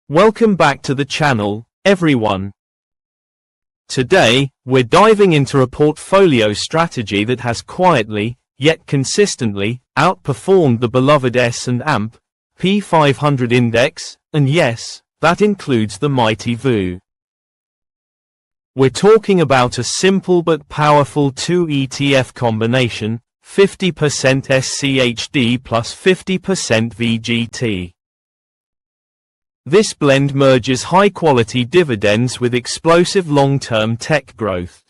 Welcome back to the channel, everyone. Today, we're diving into a portfolio strategy that has quietly, yet consistently, outperformed the beloved S&P 500 index, and yes, that includes the mighty VU. We're talking about a simple but powerful 2 ETF combination, 50% SCHD plus 50% VGT. This blend merges high-quality dividends with explosive long-term tech growth.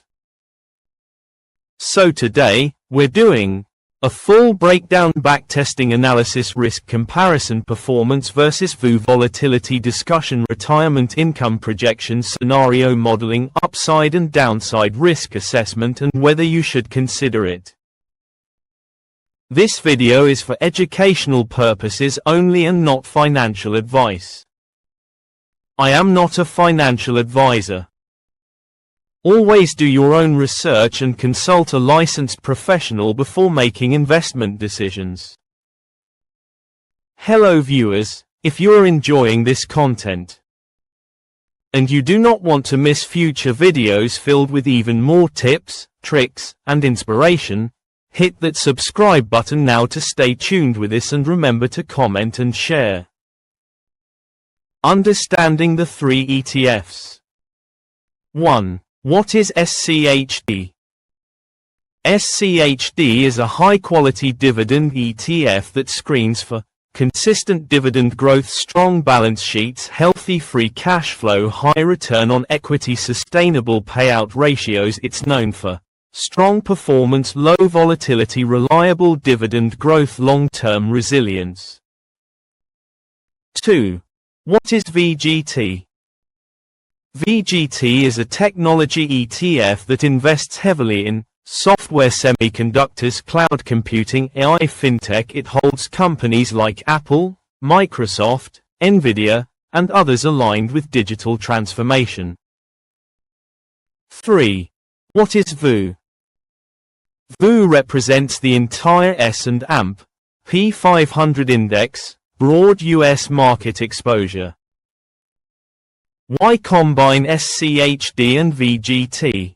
So today, we're doing a full breakdown, backtesting analysis, risk comparison, performance versus VU volatility discussion, retirement income projections, scenario modeling, upside and downside risk assessment, and whether you should consider it. This video is for educational purposes only and not financial advice. I am not a financial advisor. Always do your own research and consult a licensed professional before making investment decisions. Hello viewers, if you are enjoying this content and you do not want to miss future videos filled with even more tips, tricks, and inspiration, hit that subscribe button now to stay tuned with this, and remember to comment and share. Understanding the 3 ETFs. 1. What is SCHD? SCHD is a high-quality dividend ETF that screens for consistent dividend growth, strong balance sheets, healthy free cash flow, high return on equity, sustainable payout ratios. It's known for strong performance, low volatility, reliable dividend growth, long-term resilience. 2. What is VGT? VGT is a technology ETF that invests heavily in software, semiconductors, cloud computing, AI, fintech. It holds companies like Apple, Microsoft, Nvidia, and others aligned with digital transformation. 3. What is VU? VU represents the entire S&P 500 index, broad U.S. market exposure. Why combine SCHD and VGT?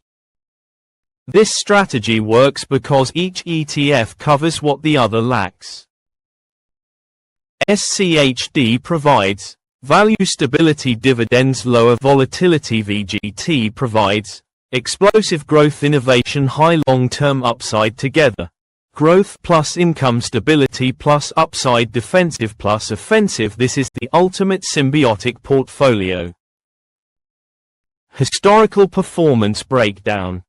This strategy works because each ETF covers what the other lacks. SCHD provides value stability, dividends, lower volatility. VGT provides explosive growth, innovation, high long-term upside. Together, growth plus income, stability plus upside, defensive plus offensive. This is the ultimate symbiotic portfolio. Historical performance breakdown.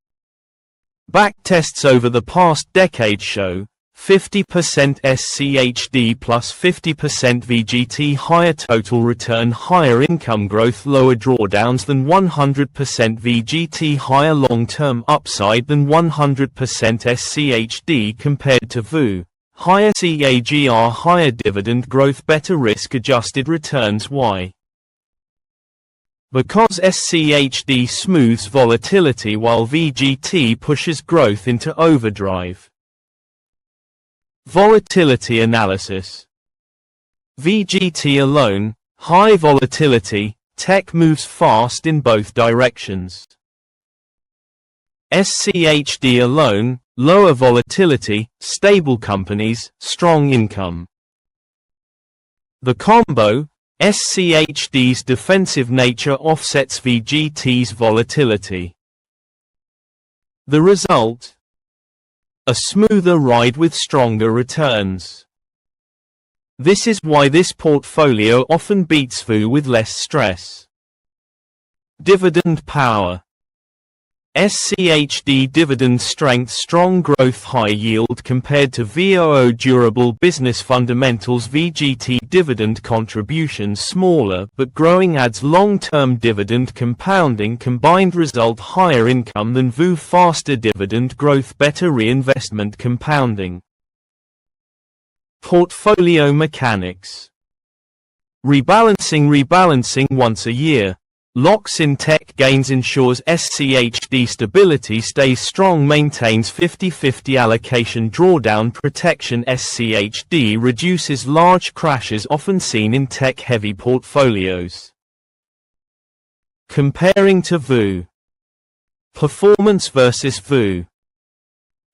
Backtests over the past decade show 50% SCHD plus 50% VGT, higher total return, higher income growth, lower drawdowns than 100% VGT, higher long-term upside than 100% SCHD compared to VU, higher CAGR, higher dividend growth, better risk-adjusted returns. Why? Because SCHD smooths volatility while VGT pushes growth into overdrive. Volatility analysis. VGT alone, high volatility, tech moves fast in both directions. SCHD alone, lower volatility, stable companies, strong income. The combo, SCHD's defensive nature offsets VGT's volatility. The result? A smoother ride with stronger returns. This is why this portfolio often beats VU with less stress. Dividend power. SCHD dividend strength, strong growth, high yield compared to VOO, durable business fundamentals. VGT dividend contributions smaller but growing, adds long-term dividend compounding, combined result higher income than VU, faster dividend growth, better reinvestment compounding. Portfolio mechanics. Rebalancing once a year. Locks in tech gains, ensures SCHD stability stays strong, maintains 50-50 allocation, drawdown protection. SCHD reduces large crashes often seen in tech-heavy portfolios. Comparing to VU. Performance versus VU.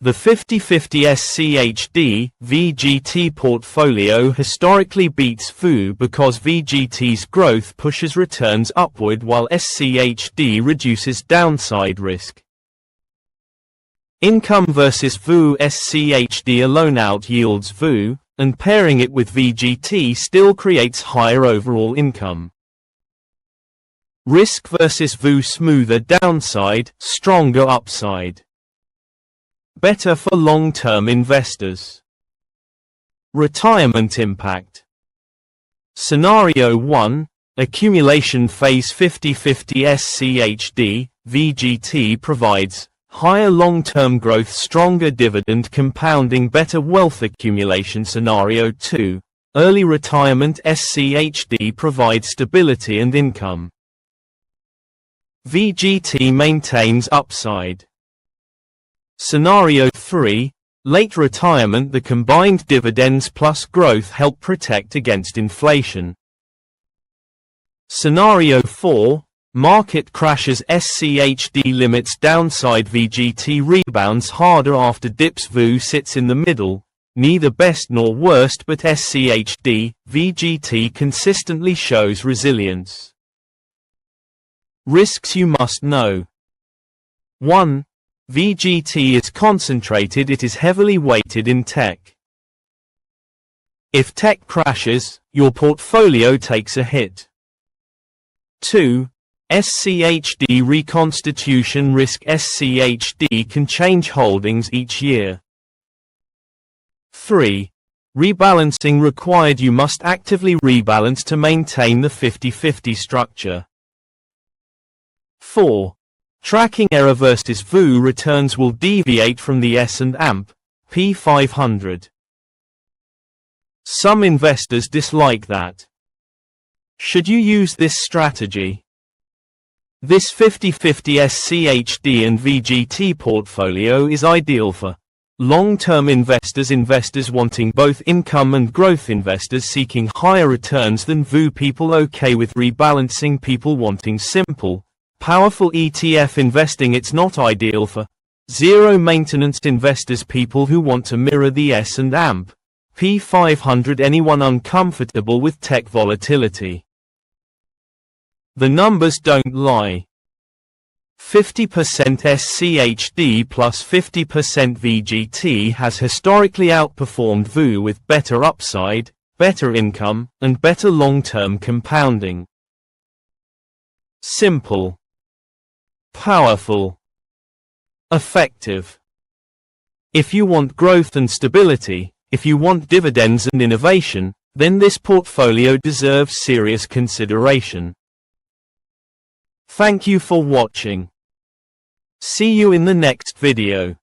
The 50/50 SCHD VGT portfolio historically beats VU because VGT's growth pushes returns upward while SCHD reduces downside risk. Income versus VU. SCHD alone out-yields VU, and pairing it with VGT still creates higher overall income. Risk versus VU. Smoother downside, stronger upside. Better for long-term investors. Retirement impact. Scenario 1, Accumulation Phase. 50/50 SCHD VGT provides higher long-term growth, stronger dividend compounding, better wealth accumulation. Scenario 2, Early retirement. SCHD provides stability and income. VGT maintains upside. Scenario 3, Late retirement. The combined dividends plus growth help protect against inflation. Scenario 4, Market crashes. SCHD limits downside. VGT rebounds harder after dips. VU sits in the middle, neither best nor worst, but SCHD VGT consistently shows resilience. Risks you must know. 1. VGT is concentrated. It is heavily weighted in tech. If tech crashes, your portfolio takes a hit. 2. SCHD reconstitution risk. SCHD can change holdings each year. 3. Rebalancing required. You must actively rebalance to maintain the 50/50 structure. 4. Tracking error versus VU. Returns will deviate from the S&P 500. Some investors dislike that. Should you use this strategy? This 50/50 SCHD and VGT portfolio is ideal for long-term investors wanting both income and growth, investors seeking higher returns than VU, people okay with rebalancing, people wanting simple, powerful ETF investing. It's not ideal for zero maintenance investors, people who want to mirror the S&P 500, anyone uncomfortable with tech volatility. The numbers don't lie. 50% SCHD plus 50% VGT has historically outperformed VU with better upside, better income, and better long-term compounding. Simple. Powerful. Effective. If you want growth and stability, if you want dividends and innovation, then this portfolio deserves serious consideration. Thank you for watching. See you in the next video.